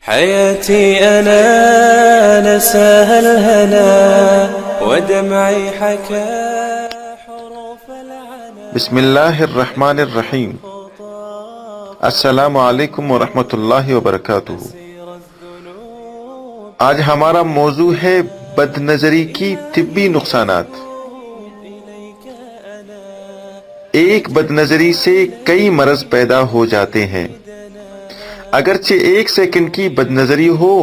حياتي أنا نساها الهنا ودمعي حكى حروف العنا. بسم اللہ الرحمن الرحیم. السلام علیکم ورحمۃ اللہ وبرکاتہ. آج ہمارا موضوع ہے بد نظری کی طبی نقصانات. ایک بد نظری سے کئی مرض پیدا ہو جاتے ہیں. اگرچہ ایک سیکنڈ کی بد نظری ہو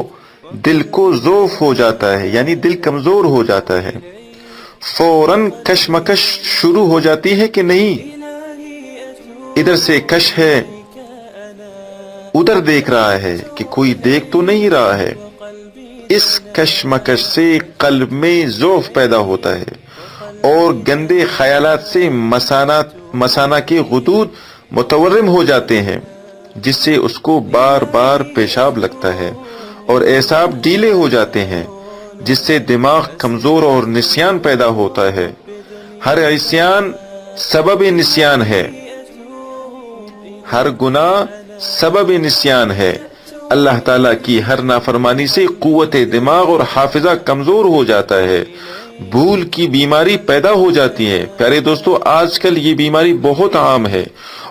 دل کو ضعف ہو جاتا ہے، یعنی دل کمزور ہو جاتا ہے. فوراً کشمکش شروع ہو جاتی ہے کہ نہیں، ادھر سے کش ہے، ادھر دیکھ رہا ہے کہ کوئی دیکھ تو نہیں رہا ہے. اس کشمکش سے قلب میں ضعف پیدا ہوتا ہے اور گندے خیالات سے مثانہ کے غدود متورم ہو جاتے ہیں، جس سے اس کو بار بار پیشاب لگتا ہے اور اعصاب ڈھیلے ہو جاتے ہیں، جس سے دماغ کمزور اور نسیان پیدا ہوتا ہے. ہر عصیان سبب نسیان ہے، ہر گناہ سبب نسیان ہے. اللہ تعالیٰ کی ہر نافرمانی سے قوت دماغ اور حافظہ کمزور ہو جاتا ہے، بھول کی بیماری پیدا ہو جاتی ہے. پیارے دوستو، آج کل یہ بیماری بہت عام ہے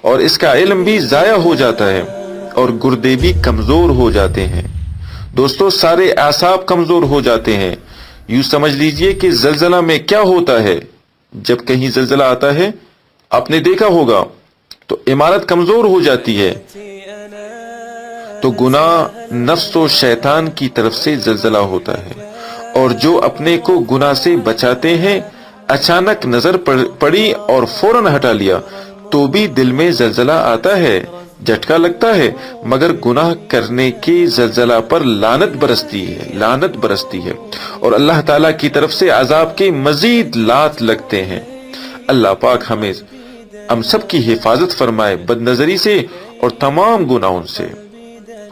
اور اس کا علم بھی ضائع ہو جاتا ہے اور گردے بھی کمزور ہو جاتے ہیں. دوستو، سارے اعصاب کمزور ہو جاتے ہیں. یوں سمجھ لیجئے کہ زلزلہ میں کیا ہوتا ہے. جب کہیں زلزلہ آتا ہے، آپ نے دیکھا ہوگا، تو عمارت کمزور ہو جاتی ہے. تو گناہ نفس و شیطان کی طرف سے زلزلہ ہوتا ہے، اور جو اپنے کو گناہ سے بچاتے ہیں، اچانک نظر پڑی اور فوراً ہٹا لیا تو بھی دل میں زلزلہ آتا ہے، جھٹکا لگتا ہے، مگر گناہ کرنے کے زلزلہ پر لعنت برستی ہے اور اللہ تعالیٰ کی طرف سے عذاب کے مزید لات لگتے ہیں. اللہ پاک ہم سب کی حفاظت فرمائے بد نظری سے اور تمام گناہوں سے.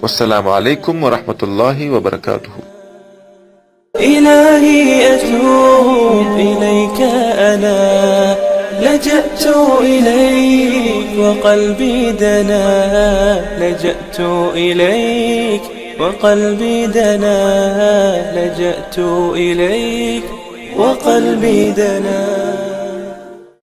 والسلام علیکم ورحمۃ اللہ وبرکاتہ. إلهي أتوب إليك أنا لجأت إليك وقلبي دنا، لجأت إليك وقلبي دنا، لجأت إليك وقلبي دنا.